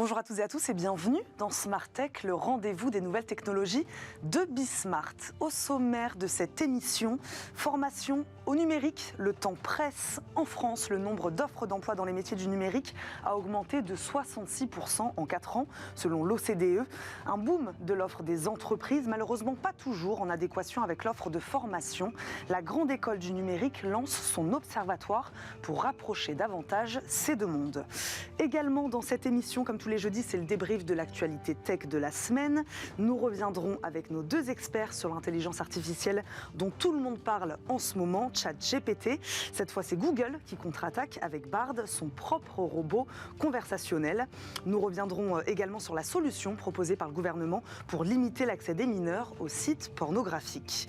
Bonjour à toutes et à tous et bienvenue dans Smart Tech, le rendez-vous des nouvelles technologies de Bismart. Au sommaire de cette émission, formation au numérique, le temps presse. En France, le nombre d'offres d'emploi dans les métiers du numérique a augmenté de 66% en 4 ans, selon l'OCDE. Un boom de l'offre des entreprises, malheureusement pas toujours en adéquation avec l'offre de formation. La Grande École du numérique lance son observatoire pour rapprocher davantage ces deux mondes. Également dans cette émission, comme tous les jeudis, c'est le débrief de l'actualité tech de la semaine. Nous reviendrons avec nos deux experts sur l'intelligence artificielle dont tout le monde parle en ce moment, ChatGPT. Cette fois, c'est Google qui contre-attaque avec Bard, son propre robot conversationnel. Nous reviendrons également sur la solution proposée par le gouvernement pour limiter l'accès des mineurs aux sites pornographiques.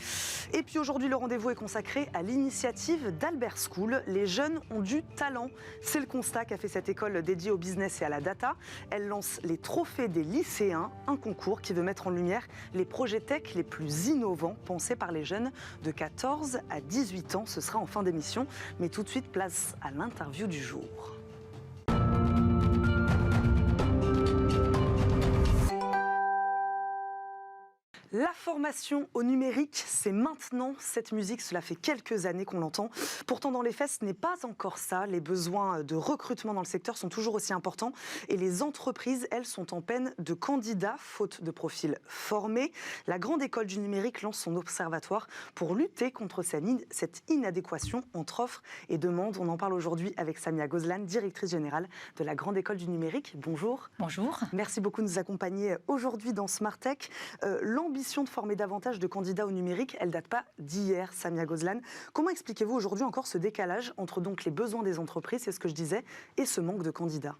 Et puis aujourd'hui, le rendez-vous est consacré à l'initiative d'Albert School. Les jeunes ont du talent. C'est le constat qu'a fait cette école dédiée au business et à la data. Elle lance les trophées des lycéens, un concours qui veut mettre en lumière les projets tech les plus innovants pensés par les jeunes de 14 à 18 ans. Ce sera en fin d'émission. Mais tout de suite, place à l'interview du jour. La formation au numérique, c'est maintenant. Cette musique, cela fait quelques années qu'on l'entend. Pourtant, dans les faits, ce n'est pas encore ça. Les besoins de recrutement dans le secteur sont toujours aussi importants. Et les entreprises, elles, sont en peine de candidats, faute de profils formés. La Grande École du numérique lance son observatoire pour lutter contre cette inadéquation entre offres et demandes. On en parle aujourd'hui avec Samia Gozlan, directrice générale de la Grande École du numérique. Bonjour. Bonjour. Merci beaucoup de nous accompagner aujourd'hui dans Smart Tech. L'ambition de former davantage de candidats au numérique, elle ne date pas d'hier, Samia Gozlan. Comment expliquez-vous aujourd'hui encore ce décalage entre donc les besoins des entreprises, c'est ce que je disais, et ce manque de candidats ?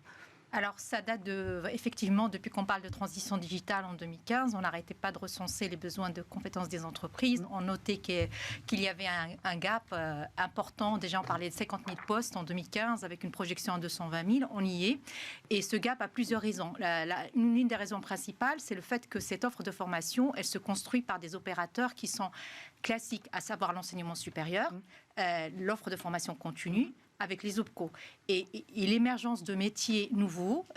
Alors, ça date effectivement, depuis qu'on parle de transition digitale en 2015, on n'arrêtait pas de recenser les besoins de compétences des entreprises. On notait qu'il y avait un gap important. Déjà, on parlait de 50 000 postes en 2015 avec une projection à 220 000. On y est. Et ce gap a plusieurs raisons. Une des raisons principales, c'est le fait que cette offre de formation, elle se construit par des opérateurs qui sont classiques, à savoir l'enseignement supérieur, l'offre de formation continue, avec les OPCO. Et l'émergence de métiers nouveaux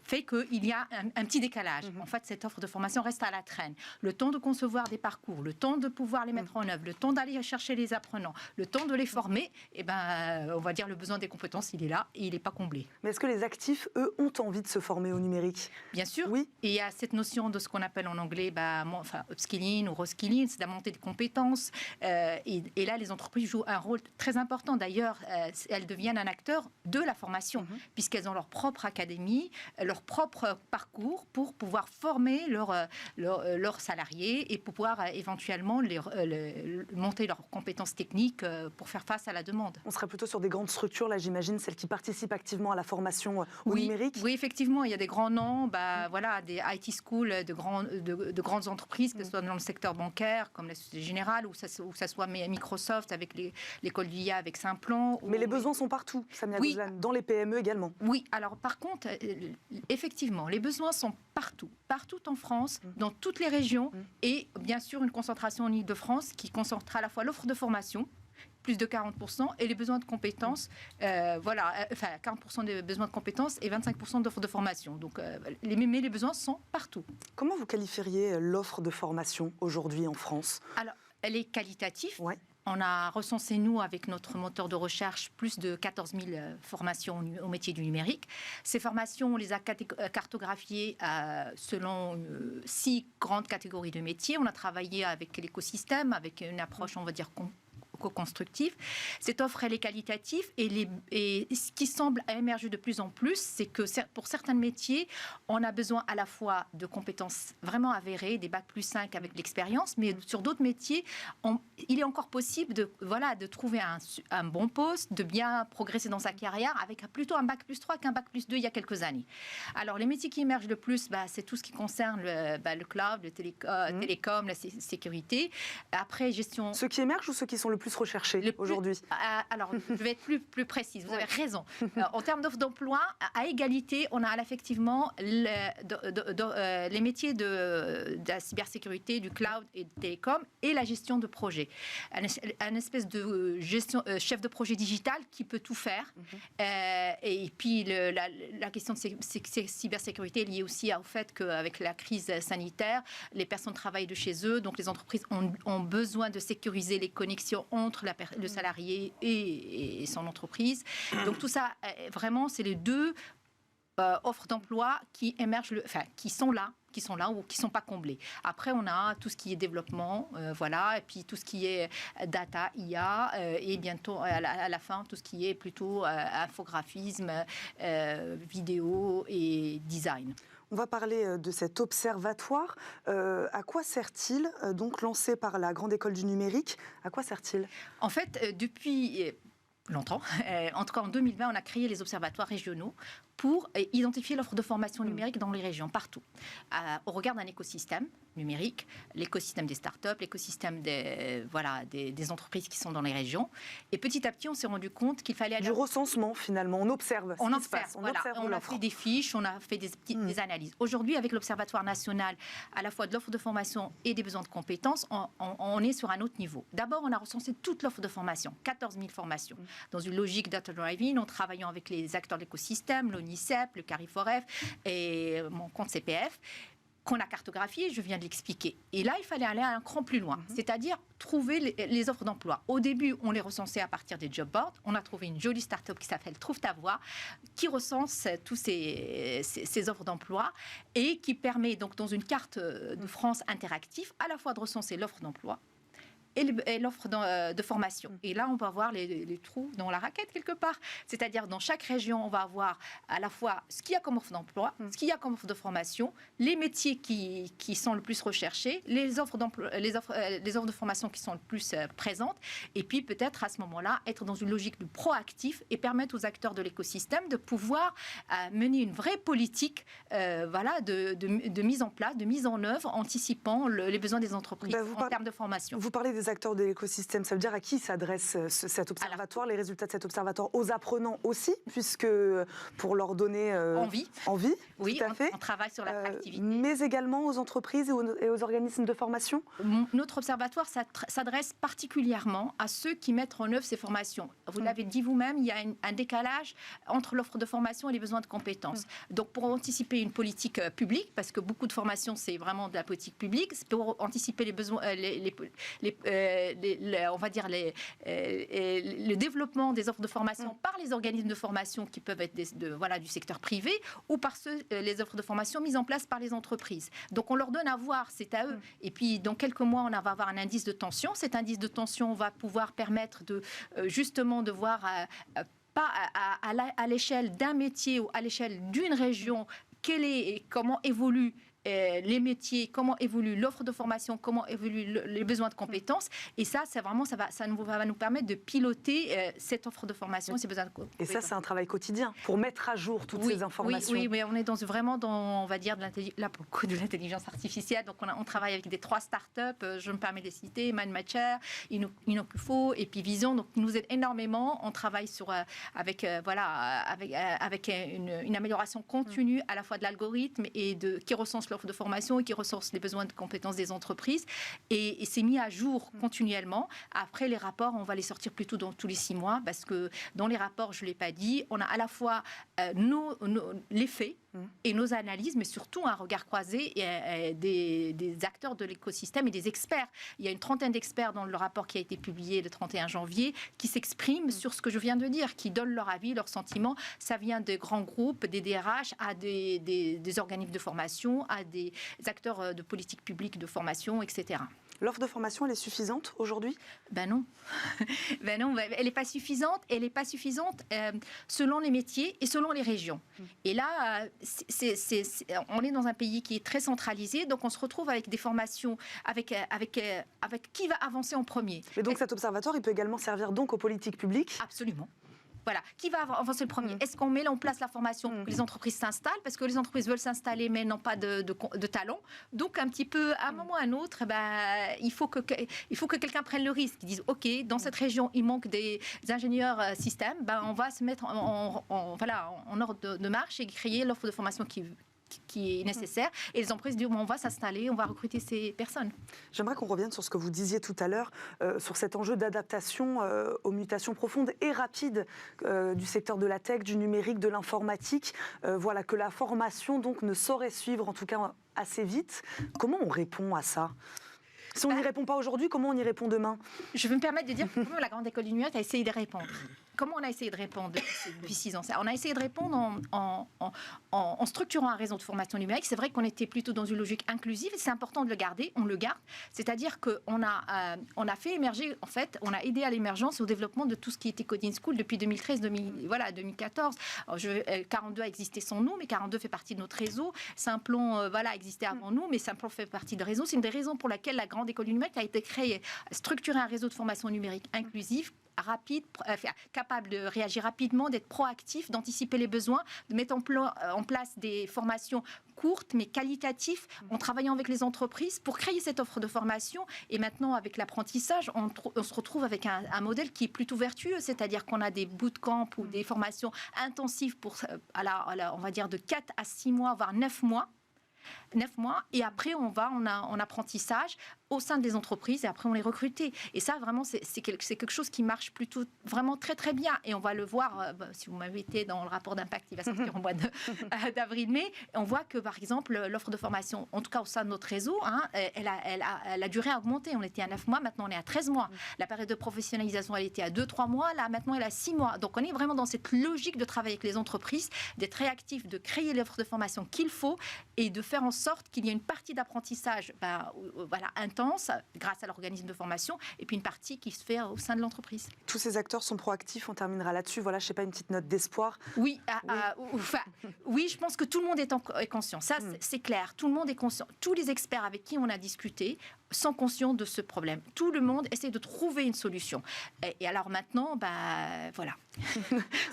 fait qu'il y a un petit décalage. En fait, cette offre de formation reste à la traîne. Le temps de concevoir des parcours, le temps de pouvoir les mettre en œuvre, le temps d'aller chercher les apprenants, le temps de les former, on va dire le besoin des compétences, il est là et il n'est pas comblé. Mais est-ce que les actifs, eux, ont envie de se former au numérique ? Bien sûr. Oui. Et il y a cette notion de ce qu'on appelle en anglais upskilling ou reskilling, c'est la montée de compétences. Et là, les entreprises jouent un rôle très important. D'ailleurs, elles deviennent un acteur de la formation, puisqu'elles ont leur propre académie, leur propre parcours pour pouvoir former leurs salariés et pour pouvoir éventuellement monter leurs compétences techniques pour faire face à la demande. On serait plutôt sur des grandes structures, là j'imagine, celles qui participent activement à la formation au numérique. Oui, effectivement, il y a des grands noms, des IT schools, de grandes entreprises, que ce soit dans le secteur bancaire, comme la Société Générale, ou ça soit Microsoft avec l'école d'IA avec Simplon. Mais les besoins sont partout, Samia Gozlan, dans les PME également. Oui, alors par contre, effectivement, les besoins sont partout en France, dans toutes les régions, et bien sûr une concentration en Île-de-France qui concentre à la fois l'offre de formation, plus de 40%, et les besoins de compétences, 40% des besoins de compétences et 25% d'offres de formation. Donc, mais les besoins sont partout. Comment vous qualifieriez l'offre de formation aujourd'hui en France ? Alors, elle est qualitative. Ouais. On a recensé, nous, avec notre moteur de recherche, plus de 14 000 formations au métier du numérique. Ces formations, on les a cartographiées selon 6 grandes catégories de métiers. On a travaillé avec l'écosystème, avec une approche, on va dire, co-constructive. Cette offre, elle est qualitative et ce qui semble émerger de plus en plus, c'est que pour certains métiers, on a besoin à la fois de compétences vraiment avérées, des bac plus 5 avec l'expérience, mais sur d'autres métiers, il est encore possible de trouver un bon poste, de bien progresser dans sa carrière avec plutôt un bac plus 3 qu'un bac plus 2 il y a quelques années. Alors, les métiers qui émergent le plus, c'est tout ce qui concerne le cloud, le télécom, la sécurité. Après, gestion... Ceux qui émergent ou ceux qui sont le plus plus recherchés aujourd'hui? Alors, je vais être plus précise. Vous avez raison. En termes d'offres d'emploi, à égalité, on a effectivement les métiers de la cybersécurité, du cloud et de télécom et la gestion de projet. Un espèce de chef de projet digital qui peut tout faire. Et puis, la question de cybersécurité est liée aussi au fait qu'avec la crise sanitaire, les personnes travaillent de chez eux, donc les entreprises ont besoin de sécuriser les connexions entre le salarié et son entreprise. Donc tout ça, vraiment, c'est les deux offres d'emploi qui émergent, qui sont là ou qui ne sont pas comblées. Après, on a tout ce qui est développement, et puis tout ce qui est data, IA, et bientôt, à la fin, tout ce qui est plutôt infographisme, vidéo et design. On va parler de cet observatoire. À quoi sert-il, donc lancé par la Grande École du Numérique? À quoi sert-il? En fait, depuis longtemps, en tout cas en 2020, on a créé les observatoires régionaux pour identifier l'offre de formation numérique dans les régions, partout. On regarde un écosystème numérique, l'écosystème des startups, l'écosystème des entreprises qui sont dans les régions. Et petit à petit, on s'est rendu compte qu'il fallait aller... Du recensement, finalement. On observe ce qui se passe. On a fait des fiches, on a fait des analyses. Aujourd'hui, avec l'Observatoire national, à la fois de l'offre de formation et des besoins de compétences, on est sur un autre niveau. D'abord, on a recensé toute l'offre de formation, 14 000 formations, dans une logique data-driving, en travaillant avec les acteurs de l'écosystème, l'ONICEP, le CARIFOREF et mon compte CPF, qu'on a cartographié, je viens de l'expliquer. Et là, il fallait aller un cran plus loin, c'est-à-dire trouver les offres d'emploi. Au début, on les recensait à partir des job boards. On a trouvé une jolie start-up qui s'appelle Trouve ta voie, qui recense tous ces offres d'emploi et qui permet donc dans une carte de France interactive à la fois de recenser l'offre d'emploi et l'offre de formation. Et là, on va voir les trous dans la raquette quelque part. C'est-à-dire, dans chaque région, on va avoir à la fois ce qu'il y a comme offre d'emploi, ce qu'il y a comme offre de formation, les métiers qui sont le plus recherchés, les offres de formation qui sont le plus présentes, et puis peut-être à ce moment-là, être dans une logique de proactif et permettre aux acteurs de l'écosystème de pouvoir mener une vraie politique de mise en place, de mise en œuvre, anticipant les besoins des entreprises en termes de formation. Vous parlez des acteurs de l'écosystème, ça veut dire à qui s'adresse cet observatoire, les résultats de cet observatoire? Aux apprenants aussi, puisque pour leur donner envie, oui, tout à fait. On travaille sur l'attractivité. Mais également aux entreprises et aux organismes de formation? Notre observatoire s'adresse particulièrement à ceux qui mettent en œuvre ces formations. Vous l'avez dit vous-même, il y a un décalage entre l'offre de formation et les besoins de compétences. Donc pour anticiper une politique publique, parce que beaucoup de formations, c'est vraiment de la politique publique, c'est pour anticiper les besoins, on va dire le développement des offres de formation par les organismes de formation qui peuvent être du secteur privé ou par les offres de formation mises en place par les entreprises. Donc on leur donne à voir, c'est à eux. Et puis dans quelques mois, on va avoir un indice de tension. Cet indice de tension va pouvoir permettre justement de voir pas à l'échelle d'un métier ou à l'échelle d'une région comment évolue les métiers, comment évolue l'offre de formation, comment évoluent les besoins de compétences. Et ça, ça va nous permettre de piloter cette offre de formation, ces besoins de compétences. Et ça, c'est un travail quotidien pour mettre à jour toutes ces informations. Oui, mais on est vraiment dans, on va dire, de l'intelligence artificielle. Donc, on travaille avec des 3 startups, je me permets de les citer, MindMatcher, Inokufo et puis Vision. Donc, ils nous aident énormément. On travaille avec une amélioration continue à la fois de l'algorithme et qui recense l'offre de formation et qui ressource les besoins de compétences des entreprises et c'est mis à jour continuellement. Après, les rapports, on va les sortir plutôt dans tous les 6 mois parce que dans les rapports, je ne l'ai pas dit, on a à la fois les faits et nos analyses, mais surtout un regard croisé des acteurs de l'écosystème et des experts. Il y a une 30aine d'experts dans le rapport qui a été publié le 31 janvier qui s'expriment sur ce que je viens de dire, qui donnent leur avis, leurs sentiments. Ça vient des grands groupes, des DRH, à des organismes de formation, à des acteurs de politique publique de formation, etc. L'offre de formation, elle est suffisante aujourd'hui? Ben non. Elle n'est pas suffisante. Elle n'est pas suffisante selon les métiers et selon les régions. Et là, on est dans un pays qui est très centralisé, donc on se retrouve avec des formations, avec qui va avancer en premier. Et donc cet observatoire, il peut également servir donc aux politiques publiques? Absolument. Voilà. Qui va avancer le premier? Est-ce qu'on met en place la formation pour que les entreprises s'installent? Parce que les entreprises veulent s'installer, mais n'ont pas de talent. Donc, un petit peu, à un moment ou à un autre, il faut que quelqu'un prenne le risque. Ils disent, OK, dans cette région, il manque des ingénieurs système. On va se mettre en ordre de marche et créer l'offre de formation qui est nécessaire. Et les entreprises disent, on va s'installer, on va recruter ces personnes. J'aimerais qu'on revienne sur ce que vous disiez tout à l'heure, sur cet enjeu d'adaptation aux mutations profondes et rapides du secteur de la tech, du numérique, de l'informatique. Voilà, que la formation donc, ne saurait suivre, en tout cas assez vite. Comment on répond à ça ? Si on n'y répond pas aujourd'hui, comment on y répond demain ? Je vais me permettre de dire comment la Grande École du Numérique a essayé de répondre. Comment on a essayé de répondre depuis 6 ans? On a essayé de répondre en structurant un réseau de formation numérique. C'est vrai qu'on était plutôt dans une logique inclusive et c'est important de le garder, on le garde. C'est-à-dire qu'on a fait émerger, en fait, on a aidé à l'émergence et au développement de tout ce qui était Coding School depuis 2013-2014. 42 a existé sans nous, mais 42 fait partie de notre réseau. Simplon existait avant nous, mais Simplon fait partie du réseau. C'est une des raisons pour laquelle la Grande École du Numérique a été créée. Structurer un réseau de formation numérique inclusif, rapide, capable de réagir rapidement, d'être proactif, d'anticiper les besoins, de mettre en place des formations courtes mais qualitatives en travaillant avec les entreprises pour créer cette offre de formation. Et maintenant, avec l'apprentissage, on se retrouve avec un modèle qui est plutôt vertueux, c'est-à-dire qu'on a des bootcamps ou des formations intensives pour, on va dire, de 4 à 6 mois, voire 9 mois. 9 mois, et après on va en apprentissage au sein des entreprises et après on les recrute. Et ça vraiment c'est quelque chose qui marche plutôt vraiment très très bien et on va le voir si vous m'invitez dans le rapport d'impact qui va sortir au mois d'avril-mai, on voit que par exemple l'offre de formation, en tout cas au sein de notre réseau, la durée a augmenté. On était à 9 mois, maintenant on est à 13 mois. La période de professionnalisation elle était à 2-3 mois, là maintenant elle est à 6 mois. Donc on est vraiment dans cette logique de travailler avec les entreprises, d'être réactif, de créer l'offre de formation qu'il faut et de faire en sorte qu'il y ait une partie d'apprentissage intense grâce à l'organisme de formation et puis une partie qui se fait au sein de l'entreprise. Tous ces acteurs sont proactifs, on terminera là-dessus. Voilà, je ne sais pas, une petite note d'espoir. Oui, oui, je pense que tout le monde est conscient. Ça, c'est clair. Tout le monde est conscient. Tous les experts avec qui on a discuté sont conscients de ce problème. Tout le monde essaie de trouver une solution. Et alors maintenant, voilà,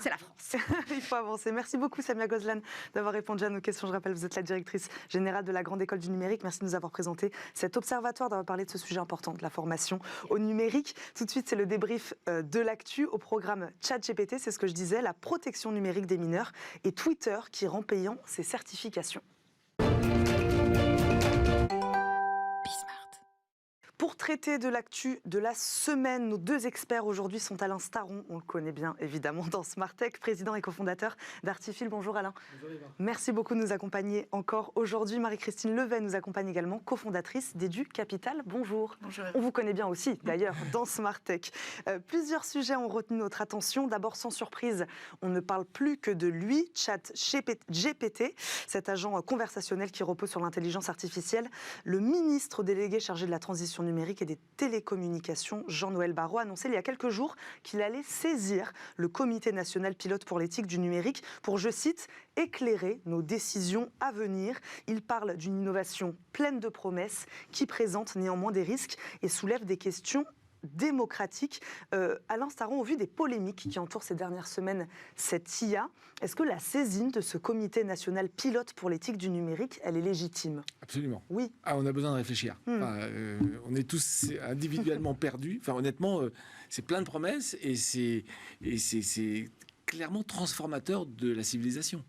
c'est la France. Il faut avancer. Merci beaucoup Samia Ghozlan d'avoir répondu à nos questions. Je rappelle, vous êtes la directrice générale de la Grande École du Numérique. Merci de nous avoir présenté cet observatoire, d'avoir parlé de ce sujet important de la formation au numérique. Tout de suite, c'est le débrief de l'actu au programme ChatGPT. C'est ce que je disais, la protection numérique des mineurs et Twitter qui rend payant ses certifications. Pour traiter de l'actu de la semaine, nos 2 experts aujourd'hui sont Alain Staron, on le connaît bien évidemment dans Smartech, président et cofondateur d'Artifil. Bonjour Alain. Bonjour Eva. Merci beaucoup de nous accompagner encore aujourd'hui. Marie-Christine Levet nous accompagne également, cofondatrice d'Edu Capital. Bonjour. Bonjour. On vous connaît bien aussi d'ailleurs dans Smartech. Plusieurs sujets ont retenu notre attention. D'abord, sans surprise, on ne parle plus que de lui, ChatGPT, cet agent conversationnel qui repose sur l'intelligence artificielle. Le ministre délégué chargé de la transition numérique et des télécommunications, Jean-Noël Barrot, a annoncé il y a quelques jours qu'il allait saisir le Comité national pilote pour l'éthique du numérique pour, je cite, éclairer nos décisions à venir. Il parle d'une innovation pleine de promesses qui présente néanmoins des risques et soulève des questions démocratique. Alain Staron, au vu des polémiques qui entourent ces dernières semaines cette IA, est-ce que la saisine de ce comité national pilote pour l'éthique du numérique, elle est légitime? Absolument. Oui. On a besoin de réfléchir. On est tous individuellement perdus. Honnêtement, c'est plein de promesses et c'est clairement transformateur de la civilisation.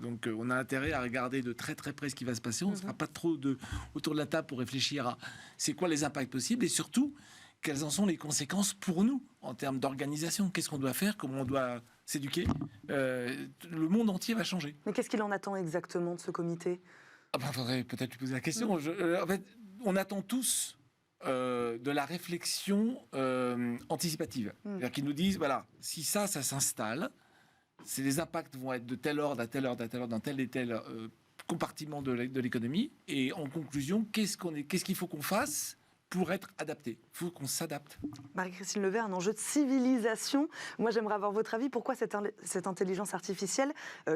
Donc on a intérêt à regarder de très très près ce qui va se passer. On ne sera pas trop autour de la table pour réfléchir à c'est quoi les impacts possibles et surtout quelles en sont les conséquences pour nous en termes d'organisation. Qu'est-ce qu'on doit faire? Comment on doit s'éduquer? Le monde entier va changer. Mais qu'est-ce qu'il en attend exactement de ce comité? Faudrait peut-être lui poser la question. En fait, on attend tous de la réflexion anticipative. C'est-à-dire qu'ils nous disent, voilà, si ça s'installe, les impacts vont être de tel ordre à tel ordre à tel ordre dans tel et tel compartiment de l'économie. Et en conclusion, qu'est-ce qu'il faut qu'on fasse pour être adapté? Il faut qu'on s'adapte. Marie-Christine Levet, un enjeu de civilisation. Moi, j'aimerais avoir votre avis. Pourquoi cette intelligence artificielle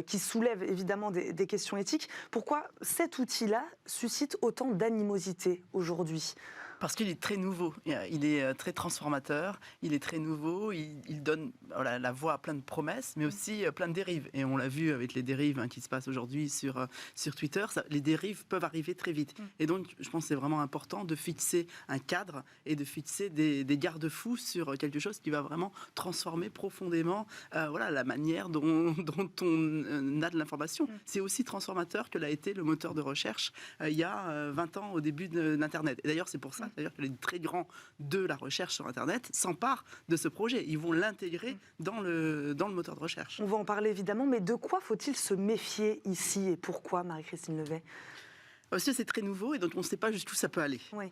qui soulève évidemment des questions éthiques, pourquoi cet outil-là suscite autant d'animosité aujourd'hui? Parce qu'il est très nouveau, il est très transformateur, il est très nouveau, il donne la voix à plein de promesses, mais aussi plein de dérives. Et on l'a vu avec les dérives qui se passent aujourd'hui sur Twitter, les dérives peuvent arriver très vite. Et donc, je pense que c'est vraiment important de fixer un cadre et de fixer des garde-fous sur quelque chose qui va vraiment transformer profondément la manière dont on a de l'information. C'est aussi transformateur que l'a été le moteur de recherche il y a 20 ans au début d'Internet. Et d'ailleurs, c'est pour ça que les très grands de la recherche sur Internet s'emparent de ce projet. Ils vont l'intégrer dans le moteur de recherche. On va en parler évidemment, mais de quoi faut-il se méfier ici et pourquoi, Marie-Christine Levet ? Parce que c'est très nouveau et donc on ne sait pas jusqu'où ça peut aller. Oui.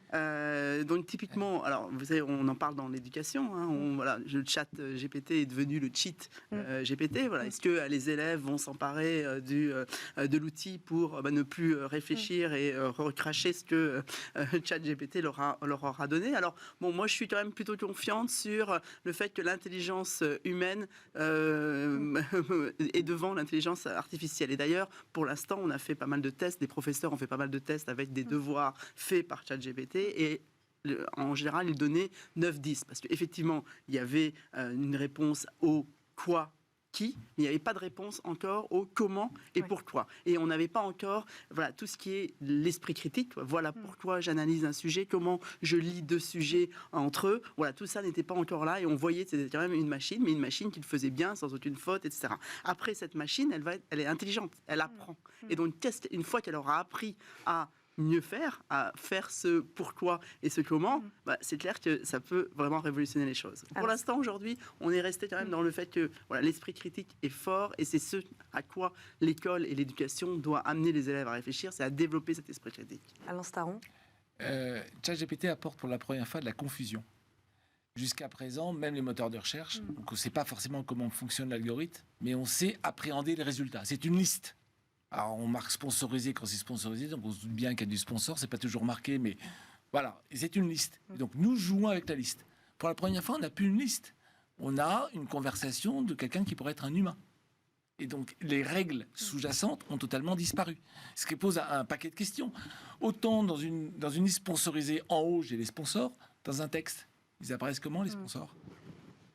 Donc typiquement, alors vous savez, on en parle dans l'éducation. Le chat GPT est devenu le cheat GPT. Voilà. Est-ce que les élèves vont s'emparer de l'outil pour ne plus réfléchir et recracher ce que chat GPT leur aura donné? Alors bon, moi je suis quand même plutôt confiante sur le fait que l'intelligence humaine est devant l'intelligence artificielle. Et d'ailleurs, pour l'instant, on a fait pas mal de tests, des professeurs ont fait pas mal de tests avec des devoirs faits par ChatGPT et en général, il donnait 9-10 parce qu'effectivement, il y avait une réponse au quoi, qui, mais il n'y avait pas de réponse encore au comment et pourquoi. Et on n'avait pas encore tout ce qui est l'esprit critique. Voilà pourquoi j'analyse un sujet, comment je lis deux sujets entre eux. Voilà, tout ça n'était pas encore là et on voyait que c'était quand même une machine, mais une machine qui le faisait bien, sans aucune faute, etc. Après, cette machine, elle est intelligente, elle apprend. Et donc, une fois qu'elle aura appris à mieux faire, à faire ce pourquoi et ce comment, c'est clair que ça peut vraiment révolutionner les choses. Pour l'instant, aujourd'hui, on est resté quand même dans le fait que l'esprit critique est fort et c'est ce à quoi l'école et l'éducation doivent amener les élèves à réfléchir, c'est à développer cet esprit critique. Alain Staron. ChatGPT apporte pour la première fois de la confusion. Jusqu'à présent, même les moteurs de recherche, donc on ne sait pas forcément comment fonctionne l'algorithme, mais on sait appréhender les résultats. C'est une liste. Alors, on marque sponsorisé quand c'est sponsorisé, donc on se doute bien qu'il y a du sponsor, c'est pas toujours marqué, mais voilà, c'est une liste. Donc, nous jouons avec la liste. Pour la première fois, on n'a plus une liste. On a une conversation de quelqu'un qui pourrait être un humain. Et donc, les règles sous-jacentes ont totalement disparu. Ce qui pose un paquet de questions. Autant dans une liste sponsorisée, en haut, j'ai les sponsors, dans un texte, ils apparaissent comment, les sponsors ?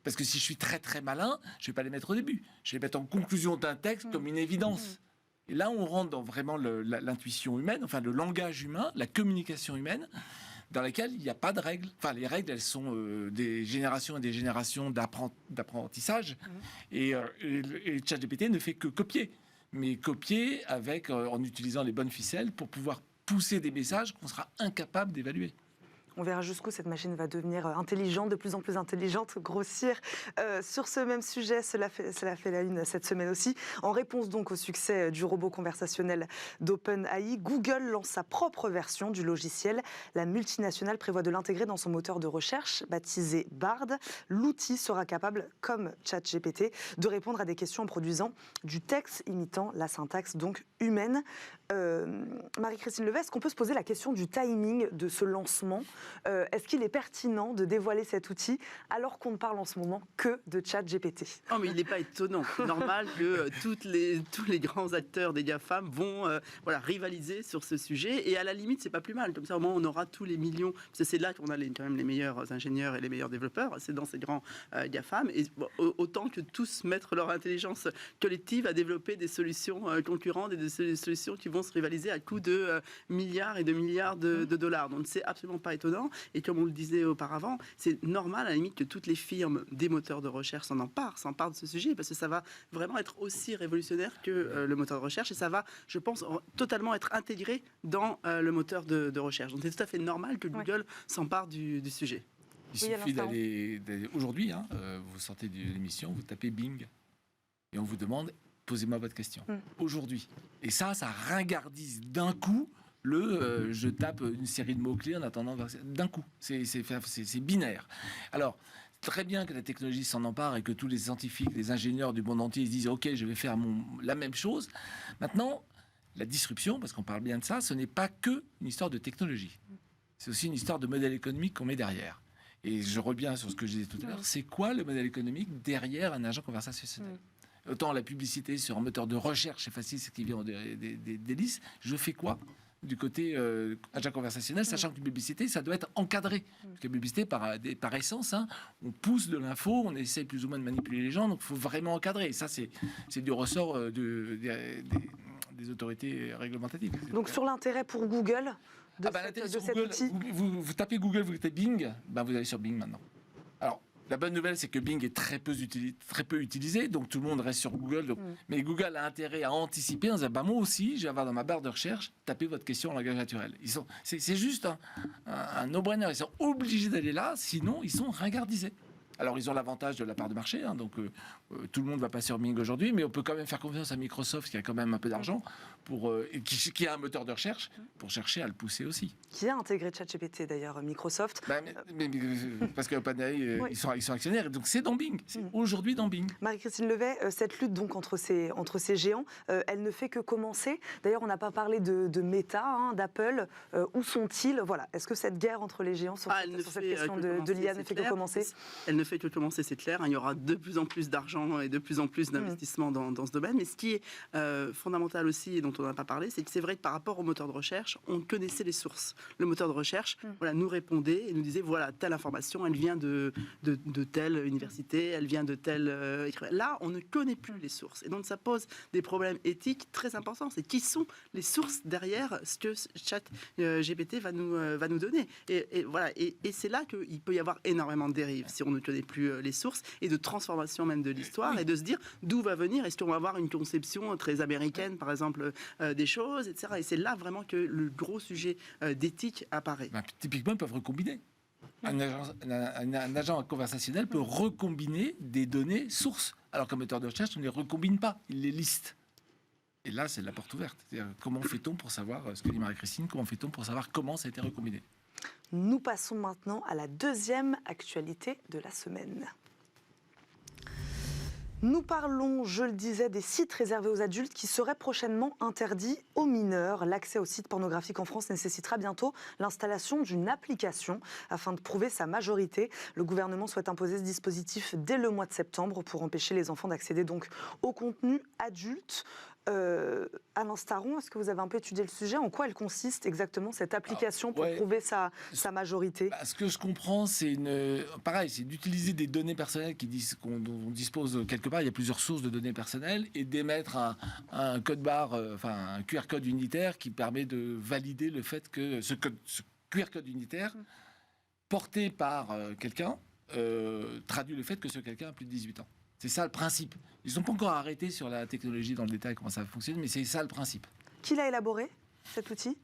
Parce que si je suis très, très malin, je ne vais pas les mettre au début. Je vais les mettre en conclusion d'un texte comme une évidence. Et là, on rentre dans vraiment l'intuition humaine, enfin le langage humain, la communication humaine, dans laquelle il n'y a pas de règles. Enfin, les règles, elles sont des générations et des générations d'apprentissage. Et ChatGPT ne fait que copier. Mais copier en utilisant les bonnes ficelles pour pouvoir pousser des messages qu'on sera incapable d'évaluer. On verra jusqu'où cette machine va devenir intelligente, de plus en plus intelligente, grossir. Sur ce même sujet, cela fait la une cette semaine aussi. En réponse donc au succès du robot conversationnel d'OpenAI, Google lance sa propre version du logiciel. La multinationale prévoit de l'intégrer dans son moteur de recherche, baptisé Bard. L'outil sera capable, comme ChatGPT, de répondre à des questions en produisant du texte imitant la syntaxe donc humaine. Marie-Christine Levet, est-ce qu'on peut se poser la question du timing de ce lancement ? Est-ce qu'il est pertinent de dévoiler cet outil alors qu'on ne parle en ce moment que de ChatGPT ? Non, mais il n'est pas étonnant. C'est normal que tous les grands acteurs des GAFAM vont rivaliser sur ce sujet. Et à la limite, c'est pas plus mal. Comme ça, au moins, on aura tous les millions. Parce que c'est là qu'on a quand même les meilleurs ingénieurs et les meilleurs développeurs. C'est dans ces grands GAFAM. Et autant que tous mettre leur intelligence collective à développer des solutions concurrentes et des solutions qui vont se rivaliser à coût de milliards et de milliards de dollars. Donc, c'est absolument pas étonnant. Et comme on le disait auparavant, c'est normal à la limite que toutes les firmes des moteurs de recherche s'emparent de ce sujet, parce que ça va vraiment être aussi révolutionnaire que le moteur de recherche, et ça va, je pense, totalement être intégré dans le moteur de recherche. Donc c'est tout à fait normal que Google s'empare du sujet. Il suffit d'aller aujourd'hui, vous sortez de l'émission, vous tapez Bing, et on vous demande, posez-moi votre question. Aujourd'hui. Et ça ringardise d'un coup je tape une série de mots-clés en attendant d'un coup. C'est binaire. Alors, très bien que la technologie s'en empare et que tous les scientifiques, les ingénieurs du monde entier se disent « Ok, je vais faire la même chose ». Maintenant, la disruption, parce qu'on parle bien de ça, ce n'est pas que une histoire de technologie. C'est aussi une histoire de modèle économique qu'on met derrière. Et je reviens sur ce que je disais tout à l'heure. C'est quoi le modèle économique derrière un agent conversationnel ? Autant la publicité sur un moteur de recherche, c'est facile, c'est qui vient des délices. Je fais quoi ? du côté agent conversationnel, sachant qu'une publicité, ça doit être encadré. Parce que la publicité, par essence, hein, on pousse de l'info, on essaie plus ou moins de manipuler les gens, donc il faut vraiment encadrer. Et ça, c'est du ressort des autorités réglementatives. Donc sur l'intérêt pour Google de, l'intérêt de sur cet Google, outil. vous tapez Google, vous tapez Bing, vous allez sur Bing maintenant. Alors, la bonne nouvelle, c'est que Bing est très peu utilisé, donc tout le monde reste sur Google. Donc, mais Google a intérêt à anticiper en disant moi aussi, je vais avoir dans ma barre de recherche, taper votre question en langage naturel. C'est juste un no-brainer. Ils sont obligés d'aller là, sinon ils sont ringardisés. Alors, ils ont l'avantage de la part de marché, hein, donc tout le monde ne va pas sur Bing aujourd'hui, mais on peut quand même faire confiance à Microsoft, qui a quand même un peu d'argent, et qui a un moteur de recherche, pour chercher à le pousser aussi. Qui a intégré ChatGPT d'ailleurs, Microsoft. Parce que OpenAI, ils sont actionnaires, donc c'est dans Bing, c'est aujourd'hui dans Bing. Marie-Christine Levet, cette lutte donc entre ces géants, elle ne fait que commencer. D'ailleurs, on n'a pas parlé de Meta, hein, d'Apple. Où sont-ils? Voilà. Est-ce que cette guerre entre les géants sur cette question de l'IA ne fait que commencer? Elle ne fait que commencer, c'est clair. Il y aura de plus en plus d'argent et de plus en plus d'investissements dans ce domaine. Mais ce qui est fondamental aussi, et dont on n'a pas parlé, c'est que c'est vrai que par rapport au moteur de recherche, on connaissait les sources. Le moteur de recherche nous répondait et nous disait, voilà, telle information, elle vient de telle université, elle vient de telle... Là, on ne connaît plus les sources. Et donc, ça pose des problèmes éthiques très importants. C'est qui sont les sources derrière ce que ChatGPT va nous donner. Et voilà. Et c'est là qu'il peut y avoir énormément de dérives, si on ne connaît plus les sources, et de transformation même de l'histoire, et de se dire d'où va venir, est-ce qu'on va avoir une conception très américaine, par exemple, des choses, etc. Et c'est là vraiment que le gros sujet d'éthique apparaît. Typiquement, ils peuvent recombiner. Un agent conversationnel peut recombiner des données sources, alors qu'un moteur de recherche, on ne les recombine pas, il les liste. Et là, c'est la porte ouverte. C'est-à-dire, comment fait-on pour savoir, ce que dit Marie-Christine, comment fait-on pour savoir comment ça a été recombiné? Nous passons maintenant à la deuxième actualité de la semaine. Nous parlons, je le disais, des sites réservés aux adultes qui seraient prochainement interdits aux mineurs. L'accès aux sites pornographiques en France nécessitera bientôt l'installation d'une application afin de prouver sa majorité. Le gouvernement souhaite imposer ce dispositif dès le mois de septembre pour empêcher les enfants d'accéder donc au contenu adulte. Alain Staron, est-ce que vous avez un peu étudié le sujet? En quoi elle consiste exactement, cette application, pour prouver sa majorité? Ce que je comprends, c'est c'est d'utiliser des données personnelles dont on dispose quelque part. Il y a plusieurs sources de données personnelles, et d'émettre un code barre, un QR code unitaire qui permet de valider le fait que ce QR code unitaire, porté par quelqu'un, traduit le fait que ce quelqu'un a plus de 18 ans. C'est ça le principe. Ils ne sont pas encore arrêtés sur la technologie dans le détail, comment ça fonctionne, mais c'est ça le principe. Qui l'a élaboré, cet outil?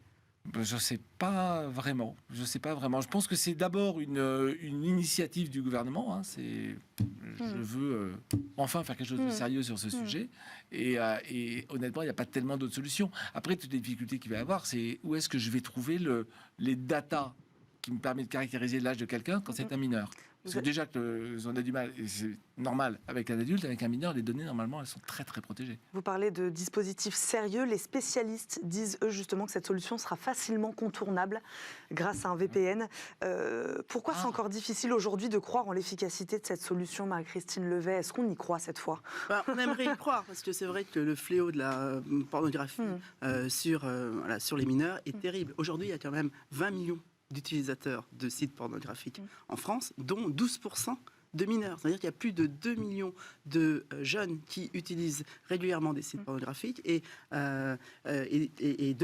Je ne sais pas vraiment. Je pense que c'est d'abord une initiative du gouvernement. Hein. Je veux enfin faire quelque chose de sérieux sur ce sujet. Et honnêtement, il n'y a pas tellement d'autres solutions. Après, toutes les difficultés qu'il va y avoir, c'est où est-ce que je vais trouver les datas qui me permettent de caractériser l'âge de quelqu'un quand c'est un mineur. Parce que déjà on a du mal, et c'est normal, avec un adulte, avec un mineur, les données, normalement, elles sont très, très protégées. Vous parlez de dispositifs sérieux. Les spécialistes disent, eux, justement, que cette solution sera facilement contournable grâce à un VPN. Pourquoi c'est encore difficile aujourd'hui de croire en l'efficacité de cette solution, Marie-Christine Levet? Est-ce qu'on y croit cette fois? On aimerait y croire, parce que c'est vrai que le fléau de la pornographie sur les mineurs est terrible. Aujourd'hui, il y a quand même 20 millions d'utilisateurs de sites pornographiques en France, dont 12% de mineurs. C'est-à-dire qu'il y a plus de 2 millions de jeunes qui utilisent régulièrement des sites pornographiques, et 2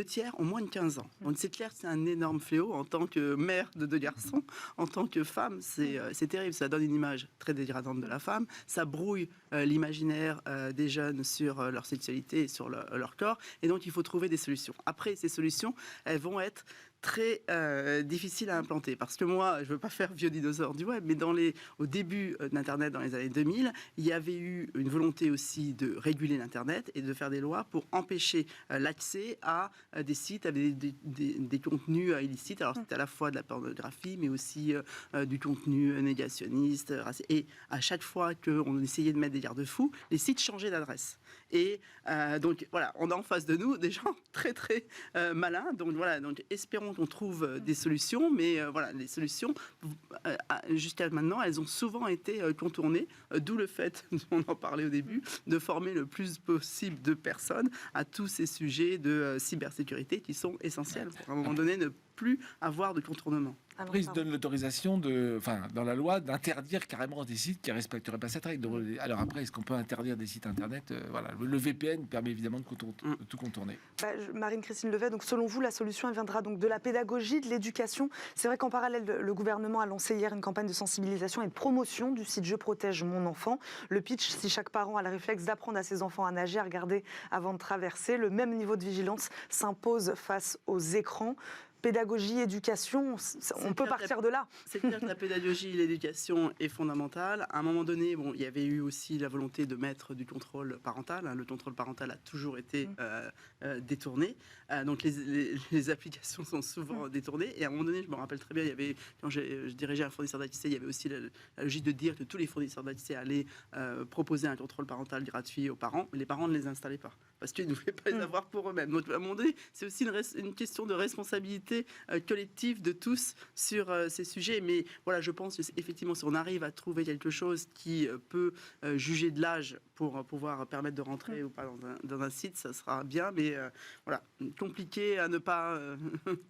tiers ont moins de 15 ans. Donc c'est clair que c'est un énorme fléau. En tant que mère de 2 garçons, en tant que femme, c'est terrible. Ça donne une image très dégradante de la femme. Ça brouille l'imaginaire des jeunes sur leur sexualité et sur leur corps. Et donc il faut trouver des solutions. Après, ces solutions, elles vont être très difficile à implanter, parce que moi, je ne veux pas faire vieux dinosaure du web, mais au début d'Internet, dans les années 2000, il y avait eu une volonté aussi de réguler l'Internet et de faire des lois pour empêcher l'accès à des sites avec des contenus illicites. Alors c'était à la fois de la pornographie, mais aussi du contenu négationniste, raciste. Et à chaque fois qu'on essayait de mettre des garde-fous, les sites changeaient d'adresse. Et donc voilà, on a en face de nous des gens très très malins. Donc voilà, donc espérons qu'on trouve des solutions, mais voilà, les solutions jusqu'à maintenant, elles ont souvent été contournées, d'où le fait, on en parlait au début, de former le plus possible de personnes à tous ces sujets de cybersécurité qui sont essentiels pour à un moment donné ne plus avoir de contournement. Après, ils se donnent l'autorisation dans la loi, d'interdire carrément des sites qui ne respecteraient pas cette règle. Donc, alors après, est-ce qu'on peut interdire des sites internet? Voilà, le VPN permet évidemment de tout contourner. Marine-Christine Levet, donc selon vous, la solution elle viendra donc de la pédagogie, de l'éducation. C'est vrai qu'en parallèle, le gouvernement a lancé hier une campagne de sensibilisation et de promotion du site Je protège mon enfant. Le pitch, si chaque parent a le réflexe d'apprendre à ses enfants à nager, à regarder avant de traverser, le même niveau de vigilance s'impose face aux écrans. Pédagogie, éducation, on peut partir de là. C'est clair que la pédagogie et l'éducation est fondamentale. À un moment donné, il y avait eu aussi la volonté de mettre du contrôle parental. Le contrôle parental a toujours été détourné. Donc les applications sont souvent détournées. Et à un moment donné, je me rappelle très bien, il y avait, quand je dirigeais un fournisseur d'ICT, il y avait aussi la logique de dire que tous les fournisseurs d'ICT allaient proposer un contrôle parental gratuit aux parents, mais les parents ne les installaient pas parce qu'ils ne voulaient pas les avoir pour eux-mêmes. Donc à un moment donné, c'est aussi une question de responsabilité collective de tous sur ces sujets. Mais voilà, je pense qu'effectivement, si on arrive à trouver quelque chose qui peut juger de l'âge pour pouvoir permettre de rentrer ou pas dans un site, ça sera bien. Mais voilà, compliqué à ne pas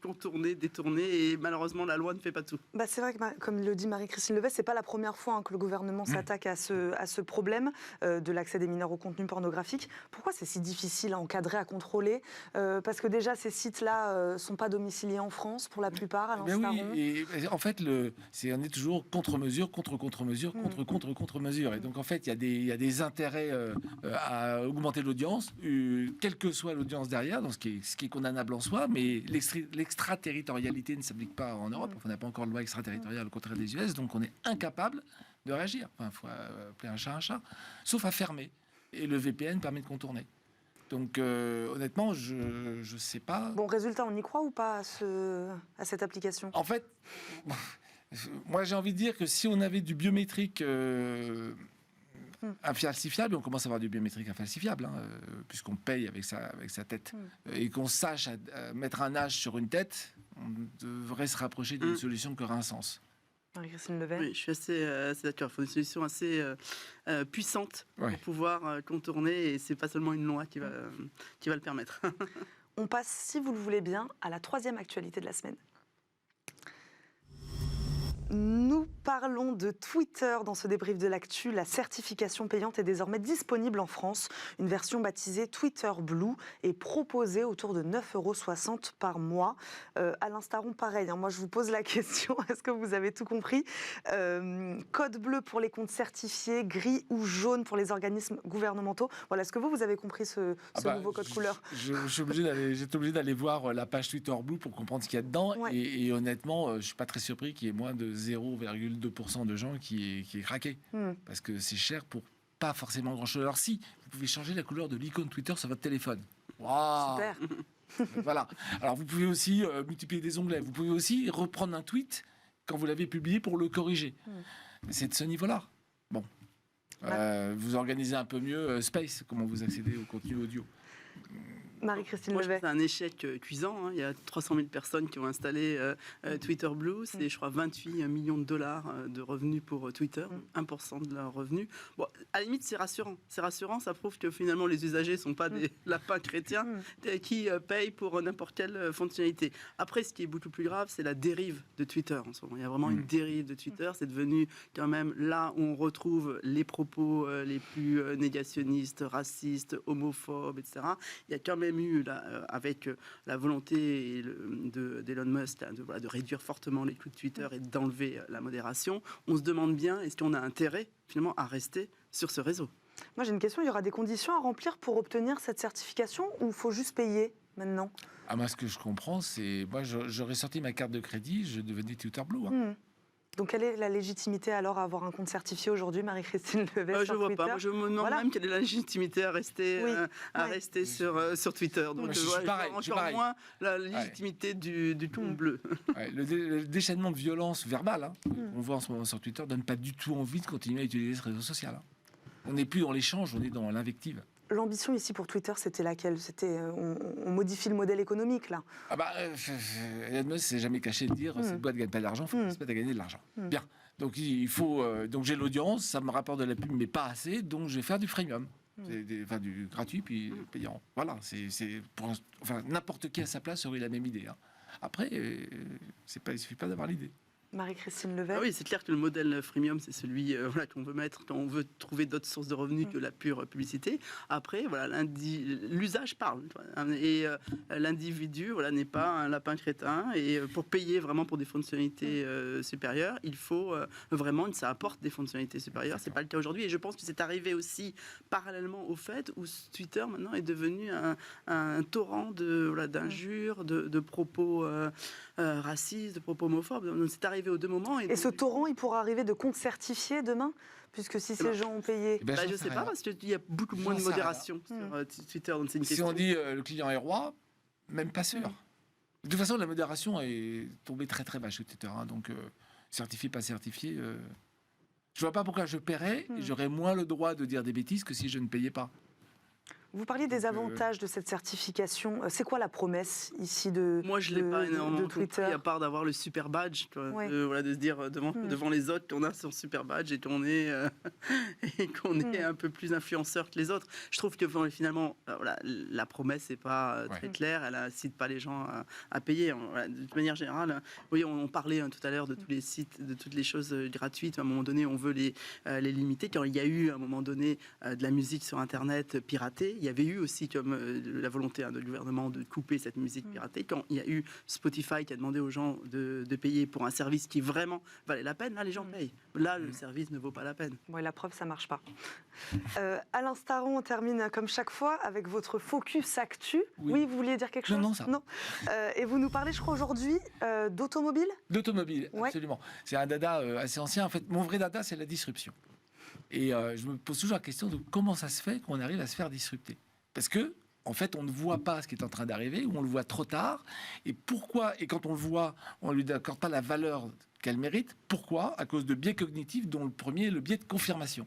contourner, détourner. Et malheureusement, la loi ne fait pas tout. C'est vrai que, comme le dit Marie-Christine Levet, c'est pas la première fois que le gouvernement s'attaque à ce problème de l'accès des mineurs au contenu pornographique. Pourquoi c'est si difficile à encadrer, à contrôler? Parce que déjà, ces sites-là sont pas domiciliés en France pour la plupart, à l'instant. Et en fait, on est toujours contre-mesure, contre-contre-mesure, contre-contre-contre-mesure. Et donc, en fait, il y a des intérêts à augmenter l'audience, quelle que soit l'audience derrière, donc ce qui est condamnable en soi, mais l'extraterritorialité ne s'applique pas en Europe. On n'a pas encore de loi extraterritoriale au contraire des US, donc on est incapable de réagir. Enfin, il faut appeler un chat, sauf à fermer. Et le VPN permet de contourner. Donc, honnêtement, je ne sais pas. Bon, résultat, on y croit ou pas à cette application? En fait, moi, j'ai envie de dire que si on avait du biométrique infalsifiable, on commence à avoir du biométrique infalsifiable, puisqu'on paye avec sa tête, et qu'on sache mettre un âge sur une tête, on devrait se rapprocher d'une solution qui aura un sens. Marie-Christine Levet. Oui, je suis assez d'accord. Il faut une solution assez puissante pour pouvoir contourner, et c'est pas seulement une loi qui va le permettre. On passe, si vous le voulez bien, à la troisième actualité de la semaine. Nous parlons de Twitter dans ce débrief de l'actu. La certification payante est désormais disponible en France. Une version baptisée Twitter Blue est proposée autour de 9,60 € par mois. Alain Staron, pareil. Moi, je vous pose la question. Est-ce que vous avez tout compris? Code bleu pour les comptes certifiés, gris ou jaune pour les organismes gouvernementaux. Voilà. Est-ce que vous avez compris ce nouveau code couleur? J'étais obligé d'aller voir la page Twitter Blue pour comprendre ce qu'il y a dedans. Ouais. Et honnêtement, je ne suis pas très surpris qu'il y ait moins de 0,2% de gens qui est craqué. Parce que c'est cher pour pas forcément grand-chose. Alors si, vous pouvez changer la couleur de l'icône Twitter sur votre téléphone. Wow. Super. Voilà. Alors vous pouvez aussi multiplier des onglets. Vous pouvez aussi reprendre un tweet quand vous l'avez publié pour le corriger. C'est de ce niveau-là. Bon. Vous organisez un peu mieux Space, comment vous accédez au contenu audio. Marie-Christine Moi, Levet. C'est un échec cuisant. Il y a 300 000 personnes qui ont installé Twitter Blue. C'est, je crois, 28 millions de dollars de revenus pour Twitter, 1% de leurs revenus. Bon, à la limite, c'est rassurant. C'est rassurant, ça prouve que finalement, les usagers ne sont pas des lapins chrétiens qui payent pour n'importe quelle fonctionnalité. Après, ce qui est beaucoup plus grave, c'est la dérive de Twitter en ce moment. Il y a vraiment une dérive de Twitter. C'est devenu quand même là où on retrouve les propos les plus négationnistes, racistes, homophobes, etc. Il y a quand même eu, avec la volonté d'Elon Musk de réduire fortement les coûts de Twitter et d'enlever la modération, on se demande bien, est-ce qu'on a intérêt finalement à rester sur ce réseau? Moi j'ai une question, il y aura des conditions à remplir pour obtenir cette certification ou il faut juste payer maintenant? Moi ce que je comprends, c'est... Moi j'aurais sorti ma carte de crédit, je devenais Twitter Blue. Donc, quelle est la légitimité alors à avoir un compte certifié aujourd'hui, Marie-Christine Levet? Je ne vois pas. Je me demande même quelle est la légitimité à rester, rester sur Twitter. Donc, je vois encore moins la légitimité du compte bleu. Le déchaînement de violence verbale, on voit en ce moment sur Twitter, donne pas du tout envie de continuer à utiliser ce réseau social. On n'est plus dans l'échange, on est dans l'invective. l'ambition ici pour Twitter, c'était laquelle ? C'était, on modifie le modèle économique, là. Ah bah, Elon Musk s'est jamais caché de dire cette boîte ne gagne pas d'argent, il faut qu'elle se mette à gagner de l'argent. Bien. Donc il faut, donc j'ai l'audience, ça me rapporte de la pub, mais pas assez, donc je vais faire du freemium. Enfin, du gratuit puis payant. Voilà, c'est pour, enfin, n'importe qui à sa place aurait la même idée. Hein. Après, il suffit pas d'avoir l'idée. Marie-Christine Levet. Ah oui, c'est clair que le modèle freemium, c'est celui voilà, qu'on veut mettre quand on veut trouver d'autres sources de revenus que la pure publicité. Après, voilà, l'usage parle. Et l'individu voilà, n'est pas un lapin crétin. Et pour payer vraiment pour des fonctionnalités supérieures, il faut vraiment que ça apporte des fonctionnalités supérieures. C'est pas le cas aujourd'hui. Et je pense que c'est arrivé aussi parallèlement au fait où Twitter maintenant est devenu un torrent d'injures, de propos racistes, de propos homophobes. Donc, c'est arrivé aux deux moments. Et ce torrent, il pourra arriver de comptes certifiés demain ? Puisque si ces gens ont payé... je ne sais pas, parce qu'il y a beaucoup moins de modération sur Twitter. Donc c'est une question. Si on dit le client est roi, même pas sûr. De toute façon, la modération est tombée très très bas sur Twitter. Hein, donc, certifié, pas certifié... Je vois pas pourquoi je paierais et j'aurais moins le droit de dire des bêtises que si je ne payais pas. Vous parliez des avantages de cette certification. C'est quoi la promesse ici de Moi, je ne l'ai pas énormément compris, à part d'avoir le super badge, de se dire devant les autres qu'on a son super badge et qu'on est, est un peu plus influenceur que les autres. Je trouve que finalement, la promesse n'est pas très claire. Elle n'incite pas les gens à payer. De toute manière générale, oui, on parlait tout à l'heure de tous les sites, de toutes les choses gratuites. À un moment donné, on veut les limiter. Quand il y a eu, à un moment donné, de la musique sur Internet piratée, il y avait eu aussi comme la volonté du gouvernement de couper cette musique piratée. Quand il y a eu Spotify qui a demandé aux gens de payer pour un service qui vraiment valait la peine, là les gens payent. Là le service ne vaut pas la peine. Bon, et la preuve, ça ne marche pas. Alain Staron, on termine comme chaque fois avec votre focus actu. Oui, vous vouliez dire quelque chose ? Non, ça. Non. Et vous nous parlez, je crois, aujourd'hui d'automobile ? D'automobile, absolument. C'est un dada assez ancien. En fait, mon vrai dada, c'est la disruption. Et je me pose toujours la question de comment ça se fait qu'on arrive à se faire disrupter. Parce que, en fait, on ne voit pas ce qui est en train d'arriver, ou on le voit trop tard. Et pourquoi ? Et quand on le voit, on ne lui accorde pas la valeur qu'elle mérite. Pourquoi ? À cause de biais cognitifs, dont le premier est le biais de confirmation.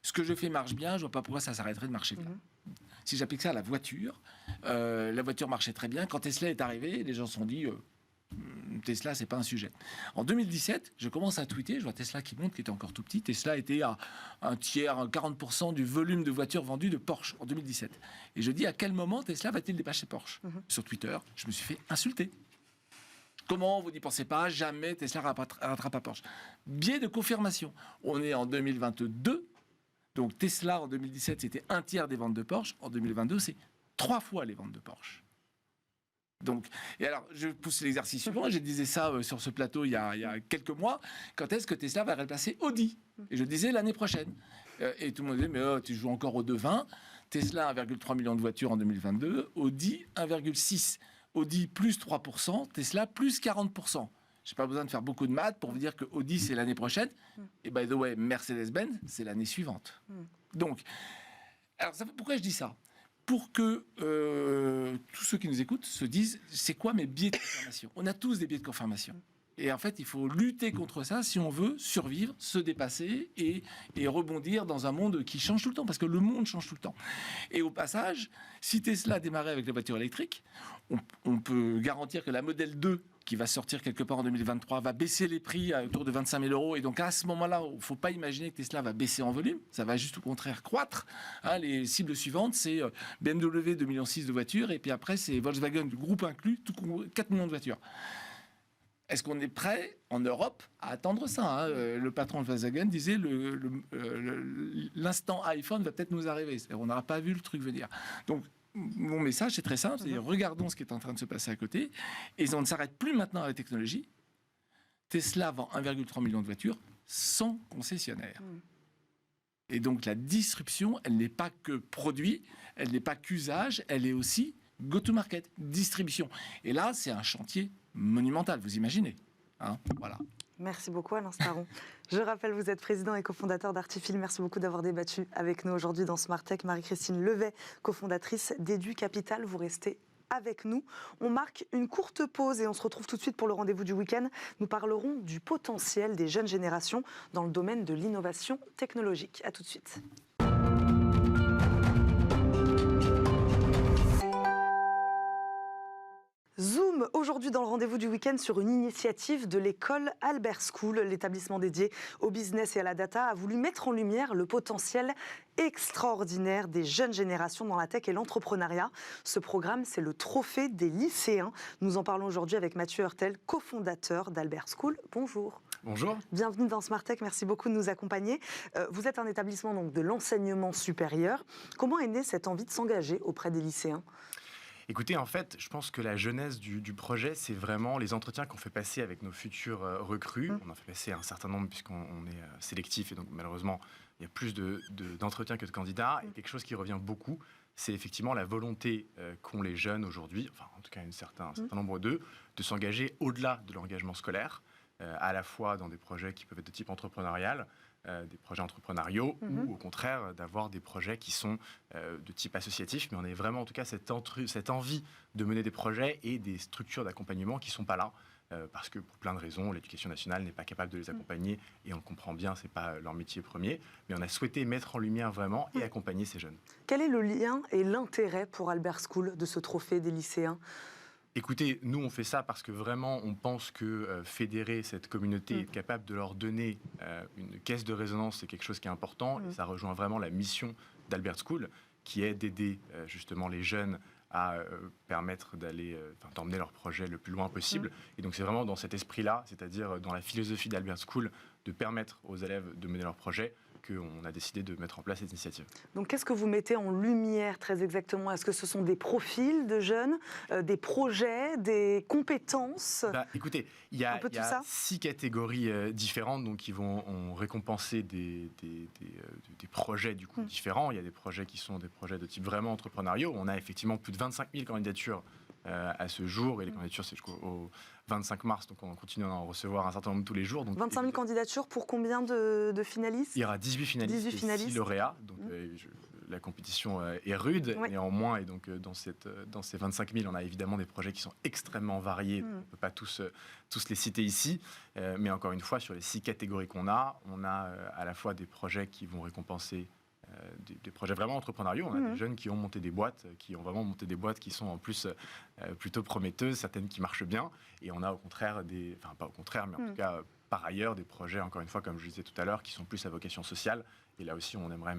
Ce que je fais marche bien, je ne vois pas pourquoi ça s'arrêterait de marcher bien. Si j'applique ça à la voiture marchait très bien. Quand Tesla est arrivé, les gens se sont dit... Tesla, c'est pas un sujet. En 2017, je commence à tweeter, je vois Tesla qui monte, qui était encore tout petit. Tesla était à un tiers, 40% du volume de voitures vendues de Porsche en 2017. Et je dis, à quel moment Tesla va-t-il dépasser Porsche ? Sur Twitter, je me suis fait insulter. Comment vous n'y pensez pas ? Jamais Tesla rattrape Porsche. Biais de confirmation. On est en 2022, donc Tesla en 2017, c'était un tiers des ventes de Porsche. En 2022, c'est 3 fois les ventes de Porsche. Donc, et alors, je pousse l'exercice suivant. Je disais ça sur ce plateau il y a quelques mois. Quand est-ce que Tesla va remplacer Audi ? Et je disais l'année prochaine. Et tout le monde disait, mais tu joues encore au devin. Tesla, 1,3 million de voitures en 2022. Audi, 1,6. Audi, plus 3%. Tesla, plus 40%. Je n'ai pas besoin de faire beaucoup de maths pour vous dire que Audi, c'est l'année prochaine. Et by the way, Mercedes-Benz, c'est l'année suivante. Donc, alors, pourquoi je dis ça ? Pour que tous ceux qui nous écoutent se disent, c'est quoi mes biais de confirmation ? On a tous des biais de confirmation. Et en fait, il faut lutter contre ça si on veut survivre, se dépasser et rebondir dans un monde qui change tout le temps, parce que le monde change tout le temps. Et au passage, si Tesla démarrait avec la voiture électrique, on peut garantir que la Model 2, qui va sortir quelque part en 2023, va baisser les prix à autour de 25 000 €. Et donc à ce moment-là, il ne faut pas imaginer que Tesla va baisser en volume, ça va juste au contraire croître. Hein, les cibles suivantes, c'est BMW 2,6 millions de voitures, et puis après c'est Volkswagen, du groupe inclus, 4 millions de voitures. Est-ce qu'on est prêt, en Europe, à attendre ça, hein ? Le patron de Volkswagen disait l'instant iPhone va peut-être nous arriver. On n'aura pas vu le truc venir. Donc, mon message, c'est très simple, c'est regardons ce qui est en train de se passer à côté, et on ne s'arrête plus maintenant à la technologie. Tesla vend 1,3 million de voitures sans concessionnaire. Et donc la disruption, elle n'est pas que produit, elle n'est pas qu'usage, elle est aussi go-to-market, distribution. Et là, c'est un chantier monumental, vous imaginez, hein ? Voilà. Merci beaucoup Alain Staron. Je rappelle, vous êtes président et cofondateur d'Artifil. Merci beaucoup d'avoir débattu avec nous aujourd'hui dans Smart Tech. Marie-Christine Levet, cofondatrice d'Edu Capital. Vous restez avec nous. On marque une courte pause et on se retrouve tout de suite pour le rendez-vous du week-end. Nous parlerons du potentiel des jeunes générations dans le domaine de l'innovation technologique. À tout de suite. Zoom, aujourd'hui dans le rendez-vous du week-end sur une initiative de l'école Albert School. L'établissement dédié au business et à la data a voulu mettre en lumière le potentiel extraordinaire des jeunes générations dans la tech et l'entrepreneuriat. Ce programme, c'est le trophée des lycéens. Nous en parlons aujourd'hui avec Mathieu Hurtel, cofondateur d'Albert School. Bonjour. Bonjour. Bienvenue dans Smart Tech, merci beaucoup de nous accompagner. Vous êtes un établissement donc, de l'enseignement supérieur. Comment est née cette envie de s'engager auprès des lycéens ? Écoutez, en fait, je pense que la genèse du projet, c'est vraiment les entretiens qu'on fait passer avec nos futurs recrues. On en fait passer un certain nombre puisqu'on est sélectif et donc malheureusement, il y a plus d'entretiens que de candidats. Et quelque chose qui revient beaucoup, c'est effectivement la volonté qu'ont les jeunes aujourd'hui, enfin en tout cas un certain nombre d'eux, de s'engager au-delà de l'engagement scolaire, à la fois dans des projets qui peuvent être de type entrepreneurial, des projets entrepreneuriaux ou au contraire d'avoir des projets qui sont de type associatif, mais on a vraiment en tout cas cette envie de mener des projets et des structures d'accompagnement qui ne sont pas là parce que pour plein de raisons, l'éducation nationale n'est pas capable de les accompagner et on le comprend bien, ce n'est pas leur métier premier, mais on a souhaité mettre en lumière vraiment et accompagner ces jeunes. Quel est le lien et l'intérêt pour Albert School de ce trophée des lycéens ? Écoutez, nous on fait ça parce que vraiment on pense que fédérer cette communauté, être capable de leur donner une caisse de résonance, c'est quelque chose qui est important et ça rejoint vraiment la mission d'Albert School qui est d'aider justement les jeunes à permettre d'emmener leur projet le plus loin possible. Et donc c'est vraiment dans cet esprit-là, c'est-à-dire dans la philosophie d'Albert School, de permettre aux élèves de mener leur projet, qu'on a décidé de mettre en place cette initiative. Donc qu'est-ce que vous mettez en lumière très exactement ? Est-ce que ce sont des profils de jeunes, des projets, des compétences ? Écoutez, il y a 6 catégories différentes donc, qui vont récompenser des projets du coup, différents. Il y a des projets qui sont des projets de type vraiment entrepreneuriaux. On a effectivement plus de 25 000 candidatures à ce jour et les candidatures c'est jusqu'au 25 mars, donc on continue à en recevoir un certain nombre tous les jours. Donc 25 000 candidatures pour combien de finalistes ? Il y aura 18 finalistes et 6 lauréats, donc la compétition est rude, néanmoins, et donc dans ces 25 000, on a évidemment des projets qui sont extrêmement variés, on ne peut pas tous les citer ici, mais encore une fois, sur les 6 catégories qu'on a, on a à la fois des projets qui vont récompenser des projets vraiment entrepreneuriaux. On a des jeunes qui ont monté des boîtes, qui ont vraiment monté des boîtes qui sont en plus plutôt prometteuses, certaines qui marchent bien. Et on a au contraire pas au contraire, mais en tout cas par ailleurs des projets, encore une fois, comme je le disais tout à l'heure, qui sont plus à vocation sociale. Et là aussi, on aimerait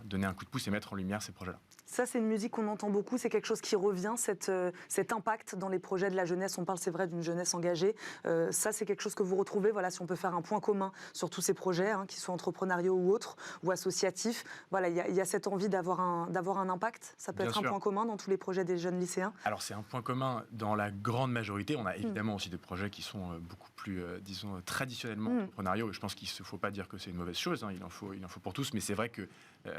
donner un coup de pouce et mettre en lumière ces projets-là. Ça, c'est une musique qu'on entend beaucoup, c'est quelque chose qui revient, cet impact dans les projets de la jeunesse. On parle, c'est vrai, d'une jeunesse engagée. Ça, c'est quelque chose que vous retrouvez, voilà, si on peut faire un point commun sur tous ces projets, qu'ils soient entrepreneuriaux ou autres, ou associatifs. Voilà, il y a cette envie d'avoir un impact. Ça peut être un point commun dans tous les projets des jeunes lycéens. Alors, c'est un point commun dans la grande majorité. On a évidemment aussi des projets qui sont beaucoup plus, disons, traditionnellement entrepreneuriaux. Et je pense qu'il ne faut pas dire que c'est une mauvaise chose. Il en faut pour tous. Mais c'est vrai que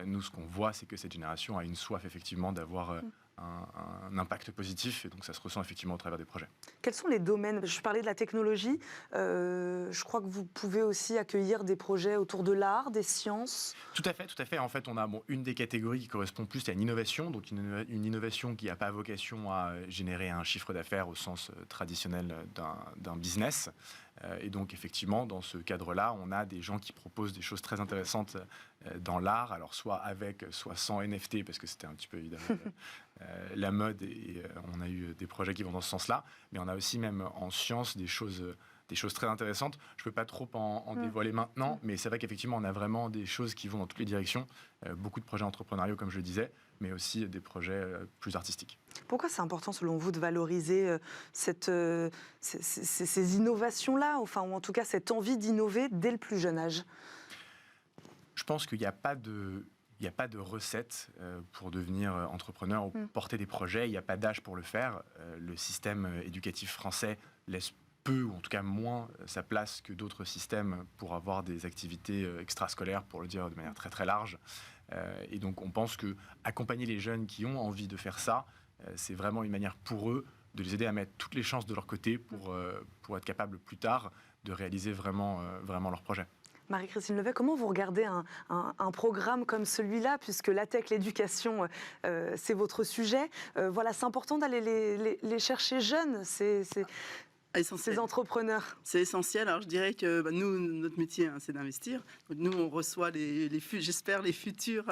nous, ce qu'on voit, c'est que cette génération a une soif effectivement d'avoir un impact positif et donc ça se ressent effectivement au travers des projets. Quels sont les domaines ? Je parlais de la technologie, je crois que vous pouvez aussi accueillir des projets autour de l'art, des sciences. Tout à fait. En fait, on a une des catégories qui correspond plus à une innovation, donc une innovation qui n'a pas vocation à générer un chiffre d'affaires au sens traditionnel d'un business. Et donc, effectivement, dans ce cadre-là, on a des gens qui proposent des choses très intéressantes dans l'art, alors soit avec, soit sans NFT, parce que c'était un petit peu évidemment la mode, et on a eu des projets qui vont dans ce sens-là, mais on a aussi même en sciences des choses très intéressantes. Je ne peux pas trop en dévoiler maintenant, mais c'est vrai qu'effectivement, on a vraiment des choses qui vont dans toutes les directions, beaucoup de projets entrepreneuriaux, comme je le disais, mais aussi des projets plus artistiques. Pourquoi c'est important, selon vous, de valoriser ces innovations-là, enfin, ou en tout cas cette envie d'innover dès le plus jeune âge ? Je pense qu'il n'y a pas de recette pour devenir entrepreneur ou porter des projets. Il n'y a pas d'âge pour le faire. Le système éducatif français laisse peu, ou en tout cas moins, sa place que d'autres systèmes pour avoir des activités extrascolaires, pour le dire de manière très très large. Et donc on pense que accompagner les jeunes qui ont envie de faire ça, c'est vraiment une manière pour eux de les aider à mettre toutes les chances de leur côté pour être capables plus tard de réaliser vraiment leur projet. Marie-Christine Levet, comment vous regardez un programme comme celui-là, puisque la tech, l'éducation, c'est votre sujet. Voilà, c'est important d'aller les chercher jeunes. Essentiel. ces entrepreneurs? C'est essentiel. Alors, je dirais que nous, notre métier, c'est d'investir. Donc, nous, on reçoit j'espère, les futurs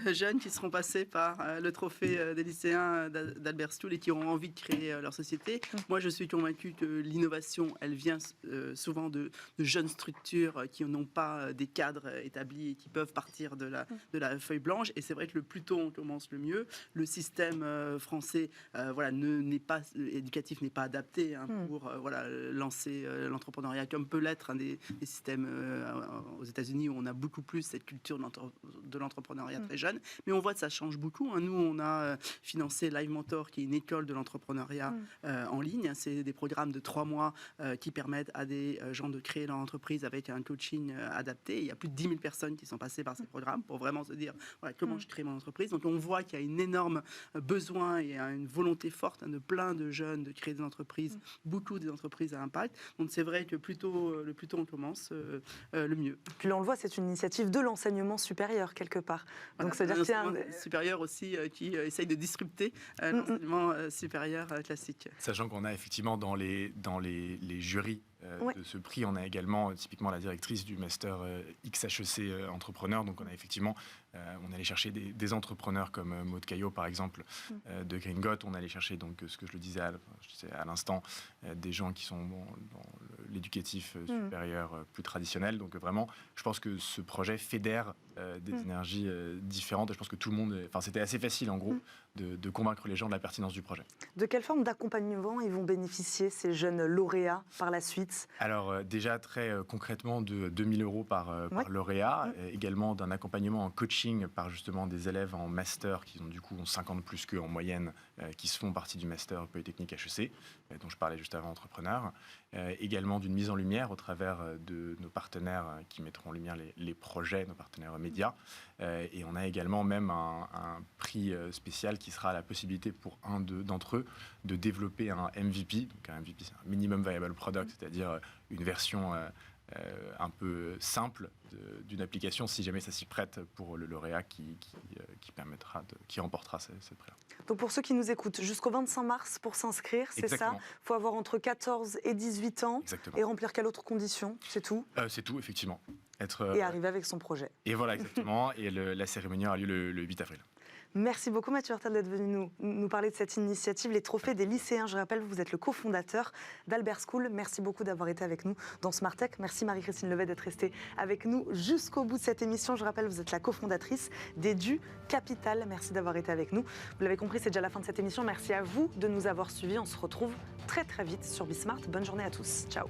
jeunes qui seront passés par le trophée des lycéens d'Albert Stuhl et qui auront envie de créer leur société. Moi, je suis convaincue que l'innovation, elle vient souvent de jeunes structures qui n'ont pas des cadres établis et qui peuvent partir de la feuille blanche. Et c'est vrai que le plus tôt on commence, le mieux. Le système français, éducatif n'est pas adapté pour lancer l'entrepreneuriat comme peut l'être des systèmes aux États-Unis où on a beaucoup plus cette culture de l'entrepreneuriat très jeune. Mais on voit que ça change beaucoup. Nous, on a financé Live Mentor, qui est une école de l'entrepreneuriat en ligne. C'est des programmes de 3 mois qui permettent à des gens de créer leur entreprise avec un coaching adapté. Il y a plus de 10 000 personnes qui sont passées par ces programmes pour vraiment se dire comment je crée mon entreprise. Donc on voit qu'il y a un énorme besoin et une volonté forte de plein de jeunes de créer des entreprises, beaucoup des entreprises à impact. Donc c'est vrai que le plus tôt on commence, le mieux. Puis là, on le voit, c'est une initiative de l'enseignement supérieur quelque part. Donc c'est-à-dire qu'il y a l'enseignement supérieur aussi qui essaye de disrupter l'enseignement supérieur classique. Sachant qu'on a effectivement dans les jurys de ce prix, on a également typiquement la directrice du master XHEC entrepreneur. Donc on a effectivement, on allait chercher des entrepreneurs comme Maud Caillot par exemple de Gringot. On allait chercher donc ce que je le disais à l'instant, des gens qui sont dans l'éducatif supérieur plus traditionnel. Donc vraiment, je pense que ce projet fédère des énergies différentes. Et je pense que tout le monde, c'était assez facile en gros de convaincre les gens de la pertinence du projet. De quelle forme d'accompagnement ils vont bénéficier, ces jeunes lauréats, par la suite? Alors déjà très concrètement de 2 000 € par lauréat, également d'un accompagnement en coaching par justement des élèves en master qui ont 50 plus qu'eux en moyenne, qui se font partie du master Polytechnique HEC, dont je parlais juste avant, entrepreneur. Également d'une mise en lumière au travers de nos partenaires qui mettront en lumière les projets, nos partenaires médias. Et on a également même un prix spécial qui sera la possibilité pour un d'entre eux de développer un MVP. Donc un MVP, c'est un Minimum Viable Product, c'est-à-dire une version un peu simple d'une application, si jamais ça s'y prête, pour le lauréat qui remportera ce prix-là. Donc pour ceux qui nous écoutent, jusqu'au 25 mars pour s'inscrire, c'est ça? Il faut avoir entre 14 et 18 ans. Exactement. Et remplir quelle autre condition? C'est tout? C'est tout, effectivement. Et arriver avec son projet. Et voilà, exactement. Et la cérémonie aura lieu le 8 avril. Merci beaucoup Mathieu Hurtel d'être venu nous parler de cette initiative, les trophées des lycéens. Je rappelle, vous êtes le cofondateur d'Albert School. Merci beaucoup d'avoir été avec nous dans Smart Tech. Merci Marie-Christine Levet d'être restée avec nous jusqu'au bout de cette émission. Je rappelle, vous êtes la cofondatrice d'Edu Capital. Merci d'avoir été avec nous. Vous l'avez compris, c'est déjà la fin de cette émission. Merci à vous de nous avoir suivis. On se retrouve très très vite sur Bismart. Bonne journée à tous. Ciao.